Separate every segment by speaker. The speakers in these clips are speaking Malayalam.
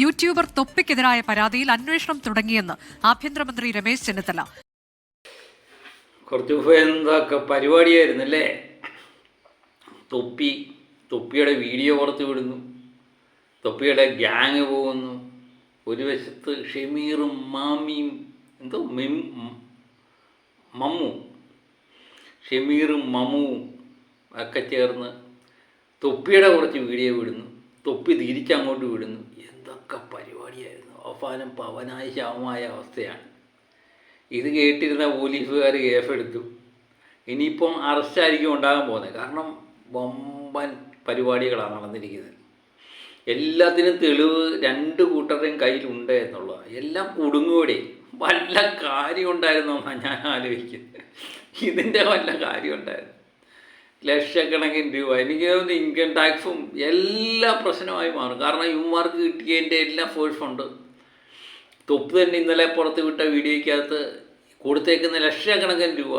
Speaker 1: യൂട്യൂബർ തൊപ്പിക്കെതിരായ പരാതിയിൽ അന്വേഷണം തുടങ്ങിയെന്ന് ആഭ്യന്തരമന്ത്രി രമേശ് ചെന്നിത്തല.
Speaker 2: കുറച്ച് മുമ്പ് എന്തൊക്കെ പരിപാടിയായിരുന്നല്ലേ? തൊപ്പിയുടെ വീഡിയോ പുറത്ത് വിടുന്നു, തൊപ്പിയുടെ ഗ്യാങ് പോകുന്നു, ഒരു വശത്ത് ഷമീറും മാമിയും ഷമീറും മമ്മുവും ഒക്കെ ചേർന്ന് തൊപ്പിയുടെ കുറച്ച് വീഡിയോ വിടുന്നു, തൊപ്പി തിരിച്ചങ്ങോട്ട് വിടുന്നു. എന്തൊക്കെ പരിപാടിയായിരുന്നു! അവസാനം പവനായ ശവമായ അവസ്ഥയാണ്. ഇത് കേട്ടിരുന്ന പോലീസുകാർ കേസെടുത്തു. ഇനിയിപ്പം അറസ്റ്റായിരിക്കും ഉണ്ടാകാൻ പോകുന്നത്. കാരണം വമ്പൻ പരിപാടികളാണ് നടന്നിരിക്കുന്നത്. എല്ലാത്തിനും തെളിവ് രണ്ട് കൂട്ടരുടെയും കയ്യിലുണ്ട് എന്നുള്ളതാണ്. എല്ലാം കുടുങ്ങോടെ. വല്ല കാര്യം ഉണ്ടായിരുന്നോന്നാണ് ഞാൻ ആലോചിക്കുന്നത്. ഇതിൻ്റെ വല്ല കാര്യം ഉണ്ടായിരുന്നു. ലക്ഷക്കണക്കിന് രൂപ, എനിക്ക് തോന്നുന്നു ഇൻകം ടാക്സും എല്ലാ പ്രശ്നമായി മാറും. കാരണം ഇവന്മാർക്ക് കിട്ടിയതിൻ്റെ എല്ലാം ഫോഴ്സ് ഉണ്ട്. തൊപ്പ് തന്നെ ഇന്നലെ പുറത്ത് വിട്ട വീഡിയോയ്ക്കകത്ത് കൊടുത്തേക്കുന്ന ലക്ഷക്കണക്കിന് രൂപ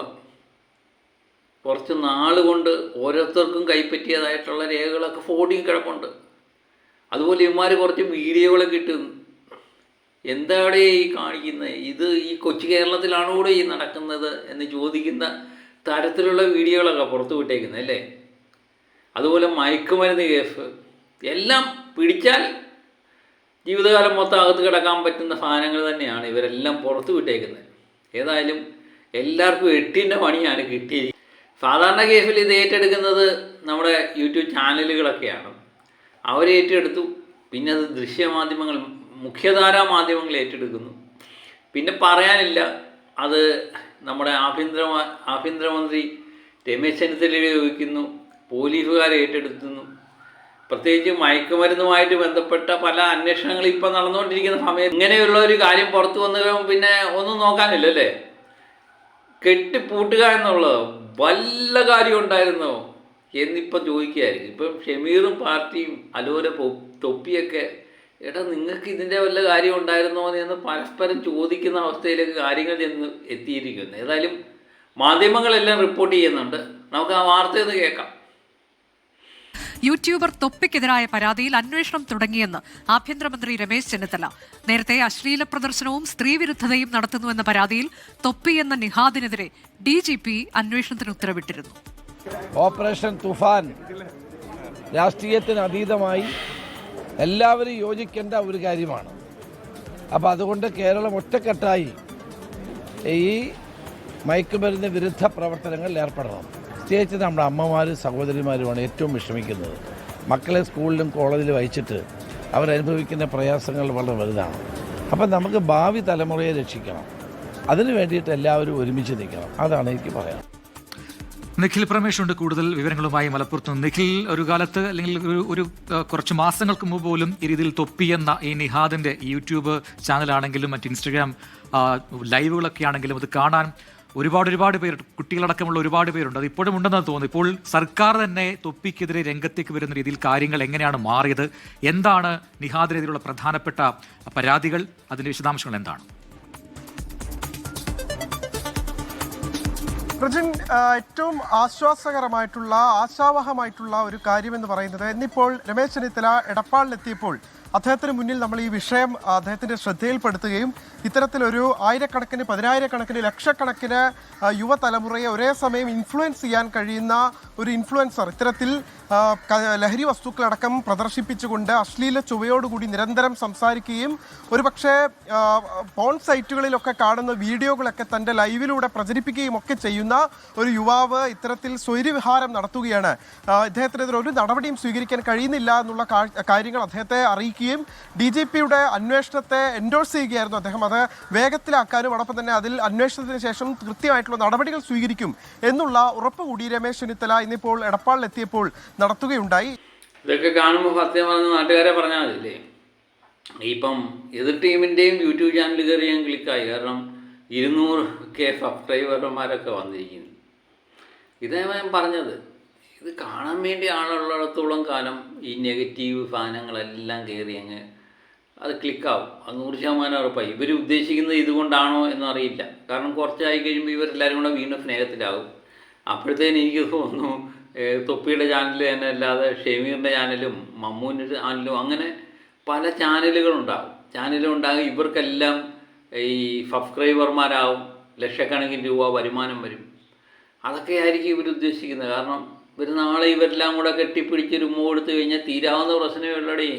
Speaker 2: കുറച്ച് നാൾ കൊണ്ട് ഓരോരുത്തർക്കും കൈപ്പറ്റിയതായിട്ടുള്ള രേഖകളൊക്കെ ഫോർഡിങ് കിടപ്പുണ്ട്. അതുപോലെ ഇവന്മാർ കുറച്ച് വീഡിയോകളൊക്കെ ഇട്ടുന്നു. എന്താണ് ഈ കാണിക്കുന്നത്? ഇത് ഈ കൊച്ചു കേരളത്തിലാണോ കൂടെ ഈ നടക്കുന്നത് എന്ന് ചോദിക്കുന്ന തരത്തിലുള്ള വീഡിയോകളൊക്കെ പുറത്തു വിട്ടേക്കുന്നത് അല്ലേ? അതുപോലെ മയക്കുമരുന്ന് കേസ് എല്ലാം പിടിച്ചാൽ ജീവിതകാലം മൊത്തം അകത്ത് കിടക്കാൻ പറ്റുന്ന സാധനങ്ങൾ തന്നെയാണ് ഇവരെല്ലാം പുറത്തു വിട്ടേക്കുന്നത്. ഏതായാലും എല്ലാവർക്കും എട്ടിൻ്റെ പണിയാണ് കിട്ടിയത്. സാധാരണ കേസിൽ ഇത് ഏറ്റെടുക്കുന്നത് നമ്മുടെ യൂട്യൂബ് ചാനലുകളൊക്കെയാണ്. അവരേറ്റെടുത്തു. പിന്നെ അത് ദൃശ്യമാധ്യമങ്ങൾ, മുഖ്യധാരാ മാധ്യമങ്ങൾ ഏറ്റെടുക്കുന്നു. പിന്നെ പറയാനില്ല, അത് നമ്മുടെ ആഭ്യന്തരമന്ത്രി രമേശ് ചെന്നിത്തല ചോദിക്കുന്നു, പോലീസുകാരെ ഏറ്റെടുക്കുന്നു. പ്രത്യേകിച്ച് മയക്കുമരുന്നുമായിട്ട് ബന്ധപ്പെട്ട പല അന്വേഷണങ്ങളും ഇപ്പം നടന്നുകൊണ്ടിരിക്കുന്ന സമയത്ത് ഇങ്ങനെയുള്ള ഒരു കാര്യം പുറത്തു വന്നു കഴിയുമ്പോൾ പിന്നെ ഒന്നും നോക്കാനില്ലല്ലേ? കെട്ടിപ്പൂട്ടുക എന്നുള്ളത് വല്ല കാര്യം ഉണ്ടായിരുന്നോ എന്നിപ്പം ചോദിക്കുകയായിരിക്കും. ഇപ്പം ഷമീറും പാർട്ടിയും അതുപോലെ തൊപ്പിയൊക്കെ, എടാ നിങ്ങൾക്ക് ഇതിൻ്റെ വല്ല കാര്യം ഉണ്ടായിരുന്നോ എന്ന് പരസ്പരം ചോദിക്കുന്ന അവസ്ഥയിലേക്ക് കാര്യങ്ങൾ ചെന്ന് എത്തിയിരിക്കുന്നു. ഏതായാലും മാധ്യമങ്ങളെല്ലാം റിപ്പോർട്ട് ചെയ്യുന്നുണ്ട്. നമുക്ക് ആ വാർത്തയൊന്ന് കേൾക്കാം.
Speaker 1: യൂട്യൂബർ തൊപ്പിക്കെതിരായ പരാതിയിൽ അന്വേഷണം തുടങ്ങിയെന്ന് ആഭ്യന്തരമന്ത്രി രമേശ് ചെന്നിത്തല. നേരത്തെ അശ്ലീല പ്രദർശനവും സ്ത്രീവിരുദ്ധതയും നടത്തുന്നുവെന്ന പരാതിയിൽ തൊപ്പി എന്ന നിഹാദിനെതിരെ DGP അന്വേഷണത്തിന് ഉത്തരവിട്ടിരുന്നു.
Speaker 3: ഓപ്പറേഷൻ തുഫാൻ രാഷ്ട്രീയത്തിന് അതീതമായി എല്ലാവരും യോജിക്കേണ്ട ഒരു കാര്യമാണ്. അപ്പോൾ അതുകൊണ്ട് കേരളം ഒറ്റക്കെട്ടായി ഈ മയക്കുമരുന്ന് വിരുദ്ധ പ്രവർത്തനങ്ങളിൽ ഏർപ്പെടണം. പ്രത്യേകിച്ച് നമ്മുടെ അമ്മമാരും സഹോദരിമാരുമാണ് ഏറ്റവും വിഷമിക്കുന്നത്. മക്കളെ സ്കൂളിലും കോളേജിലും അയച്ചിട്ട് അവരനുഭവിക്കുന്ന പ്രയാസങ്ങൾ വളരെ വലുതാണ്. അപ്പം നമുക്ക് ഭാവി തലമുറയെ രക്ഷിക്കണം. അതിനു വേണ്ടിയിട്ട് എല്ലാവരും ഒരുമിച്ച് നിൽക്കണം. അതാണ് എനിക്ക് പറയാം.
Speaker 4: നിഖിൽ പ്രമേഷുണ്ട് കൂടുതൽ വിവരങ്ങളുമായി മലപ്പുറത്ത്. നിഖിൽ, ഒരു കാലത്ത് അല്ലെങ്കിൽ ഒരു കുറച്ച് മാസങ്ങൾക്ക് മുമ്പ് പോലും ഈ രീതിയിൽ തൊപ്പി എന്ന ഈ നിഹാദിന്റെ യൂട്യൂബ് ചാനലാണെങ്കിലും മറ്റ് ഇൻസ്റ്റഗ്രാം ലൈവുകളൊക്കെ ആണെങ്കിലും അത് കാണാൻ ഒരുപാട് പേർ, കുട്ടികളടക്കമുള്ള ഒരുപാട് പേരുണ്ട്. അത് ഇപ്പോഴും ഉണ്ടെന്ന് തോന്നുന്നു. ഇപ്പോൾ സർക്കാർ തന്നെ തൊപ്പിക്കെതിരെ രംഗത്തേക്ക് വരുന്ന രീതിയിൽ കാര്യങ്ങൾ എങ്ങനെയാണ് മാറിയത്? എന്താണ് നിഹാദിനെതിരെയുള്ള പ്രധാനപ്പെട്ട പരാതികൾ? അതിന്റെ വിശദാംശങ്ങൾ എന്താണ്?
Speaker 5: പ്രജിൻ, ഏറ്റവും ആശാവഹമായിട്ടുള്ള ഒരു കാര്യമെന്ന് പറയുന്നത്, ഇന്നിപ്പോൾ രമേശ് ചെന്നിത്തല എടപ്പാളിലെത്തിയപ്പോൾ അദ്ദേഹത്തിന് മുന്നിൽ നമ്മൾ ഈ വിഷയം അദ്ദേഹത്തിൻ്റെ ശ്രദ്ധയിൽപ്പെടുത്തുകയും ഇത്തരത്തിലൊരു ആയിരക്കണക്കിന്, പതിനായിരക്കണക്കിന്, ലക്ഷക്കണക്കിന് യുവതലമുറയെ ഒരേ സമയം ഇൻഫ്ലുവൻസ് ചെയ്യാൻ കഴിയുന്ന ഒരു ഇൻഫ്ലുവൻസർ ഇത്തരത്തിൽ ലഹരി വസ്തുക്കളടക്കം പ്രദർശിപ്പിച്ചുകൊണ്ട് അശ്ലീല ചുവയോടുകൂടി നിരന്തരം സംസാരിക്കുകയും ഒരുപക്ഷെ പോൺ സൈറ്റുകളിലൊക്കെ കാണുന്ന വീഡിയോകളൊക്കെ തൻ്റെ ലൈവിലൂടെ പ്രചരിപ്പിക്കുകയും ഒക്കെ ചെയ്യുന്ന ഒരു യുവാവ് ഇത്തരത്തിൽ സ്വൈര്യവിഹാരം നടത്തുകയാണ്. ഇദ്ദേഹത്തിനെതിരെ ഒരു നടപടിയും സ്വീകരിക്കാൻ കഴിയുന്നില്ല എന്നുള്ള കാര്യങ്ങൾ അദ്ദേഹത്തെ അറിയിക്കുകയും DGPയുടെ അന്വേഷണത്തെ എൻഡോഴ്സ് ചെയ്യുകയായിരുന്നു അദ്ദേഹം. അത് വേഗത്തിലാക്കാനും അതോടൊപ്പം തന്നെ അതിൽ അന്വേഷണത്തിന് ശേഷം കൃത്യമായിട്ടുള്ള നടപടികൾ സ്വീകരിക്കും എന്നുള്ള ഉറപ്പ് കൂടി രമേശ് ചെന്നിത്തല ഇന്നിപ്പോൾ എടപ്പാളിലെത്തിയപ്പോൾ നടത്തുകയുണ്ടായി.
Speaker 2: ഇതൊക്കെ കാണുമ്പോൾ സത്യം പറഞ്ഞ നാട്ടുകാരെ പറഞ്ഞാൽ മതില്ലേ? ഇപ്പം എതിർ ടീമിൻ്റെയും യൂട്യൂബ് ചാനൽ കയറി ഞാൻ ക്ലിക്കായി. കാരണം 200K സബ്സ്ക്രൈബർമാരൊക്കെ വന്നിരിക്കുന്നു. ഇതേ ഞാൻ പറഞ്ഞത്, ഇത് കാണാൻ വേണ്ടി ആളുള്ളിടത്തോളം കാലം ഈ നെഗറ്റീവ് സാധനങ്ങളെല്ലാം കയറി അങ്ങ് അത് ക്ലിക്കാവും. അത് 100% ഉറപ്പായി. ഇവർ ഉദ്ദേശിക്കുന്നത് ഇതുകൊണ്ടാണോ എന്നറിയില്ല. കാരണം കുറച്ചായി കഴിയുമ്പോൾ ഇവരെല്ലാവരും കൂടെ വീണ്ടും സ്നേഹത്തിലാവും. അപ്പോഴത്തേന് എനിക്ക് തോന്നുന്നു തൊപ്പിയുടെ ചാനൽ തന്നെ അല്ലാതെ ഷമീറിൻ്റെ ചാനലും മമ്മൂൻ്റെ ചാനലും അങ്ങനെ പല ചാനലുകളുണ്ടാകും. ഇവർക്കെല്ലാം ഈ സബ്സ്ക്രൈബർമാരാവും, ലക്ഷക്കണക്കിന് രൂപ വരുമാനം വരും. അതൊക്കെ ആയിരിക്കും ഇവരുദ്ദേശിക്കുന്നത്. കാരണം ഇവർ നാളെ ഇവരെല്ലാം കൂടെ കെട്ടിപ്പിടിച്ചൊരു കൊടുത്തു കഴിഞ്ഞാൽ തീരാവുന്ന പ്രശ്നമേ ഉള്ളടേ.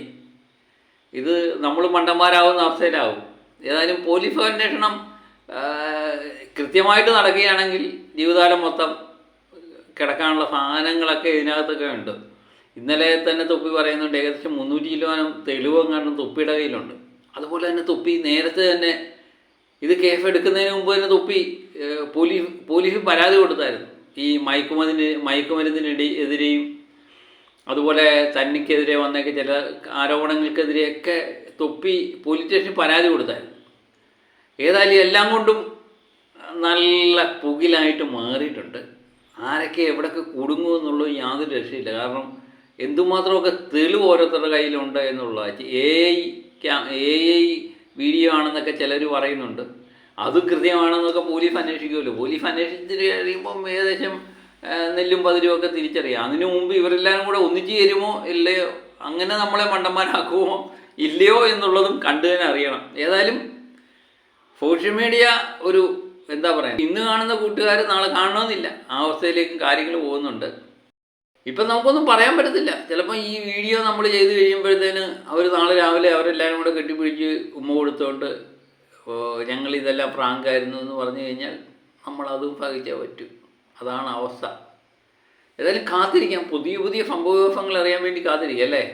Speaker 2: ഇത് നമ്മൾ മണ്ടന്മാരാവുന്ന അവസ്ഥയിലാവും. ഏതായാലും പോലീസ് അന്വേഷണം കൃത്യമായിട്ട് നടക്കുകയാണെങ്കിൽ ജീവിതകാലം മൊത്തം കിടക്കാനുള്ള സാധനങ്ങളൊക്കെ ഇതിനകത്തൊക്കെ ഉണ്ട്. ഇന്നലെ തന്നെ തൊപ്പി പറയുന്നുണ്ട് ഏകദേശം 300 കിലോനും തെളിവെങ്ങാണ്ടും തൊപ്പിയുടെ കയ്യിലുണ്ട്. അതുപോലെ തന്നെ തൊപ്പി നേരത്തെ തന്നെ ഇത് കേസ് എടുക്കുന്നതിന് മുമ്പ് തന്നെ തൊപ്പി പോലീസ് പരാതി കൊടുത്തായിരുന്നു. ഈ മയക്കുമരുന്നിനെതിരെയും അതുപോലെ തനിക്കെതിരെ വന്നേക്ക് ചില ആരോപണങ്ങൾക്കെതിരെയൊക്കെ തൊപ്പി പോലീസ് സ്റ്റേഷനിൽ പരാതി കൊടുത്തായിരുന്നു. ഏതായാലും എല്ലാം കൊണ്ടും നല്ല പുകിലായിട്ട് മാറിയിട്ടുണ്ട്. ആരൊക്കെ എവിടെയൊക്കെ കുടുങ്ങുമെന്നുള്ളത് യാതൊരു രക്ഷയില്ല. കാരണം എന്തുമാത്രമൊക്കെ തെളിവ് ഓരോരുത്തരുടെ കയ്യിലുണ്ട് എന്നുള്ളത്. AI വീഡിയോ ആണെന്നൊക്കെ ചിലർ പറയുന്നുണ്ട്. അതും കൃത്യമാണെന്നൊക്കെ പോലീസ് അന്വേഷിക്കുമല്ലോ. പോലീസ് അന്വേഷിച്ചിട്ട് കഴിയുമ്പം ഏകദേശം നെല്ലും പതിരുമൊക്കെ തിരിച്ചറിയാം. അതിനു മുമ്പ് ഇവരെല്ലാവരും കൂടെ ഒന്നിച്ചു ചേരുമോ ഇല്ലയോ, അങ്ങനെ നമ്മളെ മണ്ടന്മാരാക്കുമോ ഇല്ലയോ എന്നുള്ളതും കണ്ടു തന്നെ അറിയണം. ഏതായാലും സോഷ്യൽ മീഡിയ ഒരു എന്താ പറയുക, ഇന്ന് കാണുന്ന കൂട്ടുകാർ നാളെ കാണണമെന്നില്ല, ആ അവസ്ഥയിലേക്ക് കാര്യങ്ങൾ പോകുന്നുണ്ട്. ഇപ്പം നമുക്കൊന്നും പറയാൻ പറ്റത്തില്ല. ചിലപ്പോൾ ഈ വീഡിയോ നമ്മൾ ചെയ്ത് കഴിയുമ്പോഴത്തേന് അവർ നാളെ രാവിലെ അവരെല്ലാവരും കൂടെ കെട്ടിപ്പിടിച്ച് ഉമ്മ കൊടുത്തുകൊണ്ട് ഞങ്ങളിതെല്ലാം ഫ്രാങ്കായിരുന്നു എന്ന് പറഞ്ഞു കഴിഞ്ഞാൽ നമ്മളതും സഹിച്ചേ പറ്റൂ. അതാണ് അവസ്ഥ. ഏതായാലും കാത്തിരിക്കാം, പുതിയ സംഭവങ്ങൾ അറിയാൻ വേണ്ടി കാത്തിരിക്കാം അല്ലേ.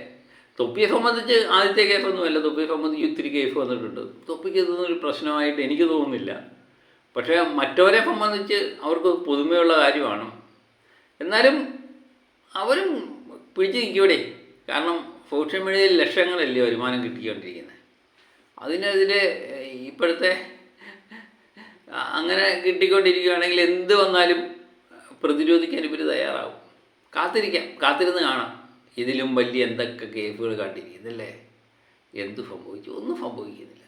Speaker 2: തൊപ്പിയെ സംബന്ധിച്ച് ആദ്യത്തെ കേസൊന്നുമല്ല. തൊപ്പിയെ സംബന്ധിച്ച് ഒത്തിരി കേസ് വന്നിട്ടുണ്ട്. തൊപ്പിക്ക് ഇതൊന്നും ഒരു പ്രശ്നമായിട്ട് എനിക്ക് തോന്നുന്നില്ല. പക്ഷേ മറ്റവരെ സംബന്ധിച്ച് അവർക്ക് പുതുമയുള്ള കാര്യമാണ്. എന്നാലും അവരും പിടിച്ച് നിൽക്കൂടെ. കാരണം സോഷ്യൽ മീഡിയയിൽ ലക്ഷങ്ങളല്ലേ വരുമാനം കിട്ടിക്കൊണ്ടിരിക്കുന്നത്. അതിനെതിരെ ഇപ്പോഴത്തെ അങ്ങനെ കിട്ടിക്കൊണ്ടിരിക്കുകയാണെങ്കിൽ എന്ത് വന്നാലും പ്രതിരോധിക്കാൻ ഇവർ തയ്യാറാവും. കാത്തിരുന്ന് കാണാം. ഇതിലും വലിയ എന്തൊക്കെ കേസുകൾ കാട്ടിയിരിക്കുന്നല്ലേ. എന്ത് സംഭവിച്ചു? ഒന്നും സംഭവിക്കുന്നില്ല.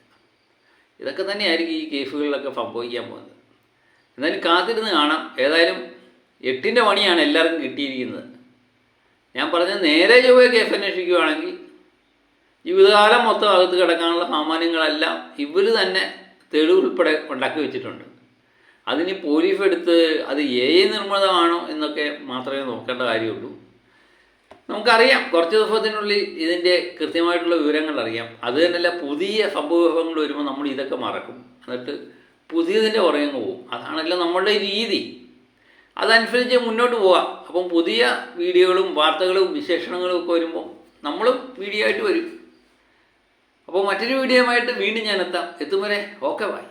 Speaker 2: ഇതൊക്കെ തന്നെയായിരിക്കും ഈ കേസുകളിലൊക്കെ സംഭവിക്കാൻ പോകുന്നത്. എന്നാലും കാത്തിരുന്ന് കാണാം. ഏതായാലും 8ൻ്റെ പണിയാണ് എല്ലാവർക്കും കിട്ടിയിരിക്കുന്നത്. ഞാൻ പറഞ്ഞത് നേരെ ചൊവ്വേ കേസ് അന്വേഷിക്കുകയാണെങ്കിൽ ജീവിതകാലം മൊത്തം അകത്ത് കിടക്കാനുള്ള സാമാന്യങ്ങളെല്ലാം ഇവർ തന്നെ തെളിവ് ഉൾപ്പെടെ ഉണ്ടാക്കി വെച്ചിട്ടുണ്ട്. അതിന് പോലീസ് എടുത്ത് അത് AI നിർമ്മിതമാണോ എന്നൊക്കെ മാത്രമേ നോക്കേണ്ട കാര്യമുള്ളൂ. നമുക്കറിയാം, കുറച്ച് ദിവസത്തിനുള്ളിൽ ഇതിൻ്റെ കൃത്യമായിട്ടുള്ള വിവരങ്ങൾ അറിയാം. അത് തന്നെയല്ല, പുതിയ സംഭവങ്ങൾ വരുമ്പോൾ നമ്മൾ ഇതൊക്കെ മറക്കും, എന്നിട്ട് പുതിയതിൻ്റെ പുറകെ പോകും. അതാണല്ലോ നമ്മളുടെ രീതി. അതനുസരിച്ച് മുന്നോട്ട് പോകാം. അപ്പം പുതിയ വീഡിയോകളും വാർത്തകളും വിശേഷണങ്ങളും ഒക്കെ വരുമ്പോൾ നമ്മളും വീഡിയോ ആയിട്ട് വരും. അപ്പോൾ മറ്റൊരു വീഡിയോയുമായിട്ട് വീണ്ടും ഞാൻ എത്തും വരെ ഓക്കെ ബൈ.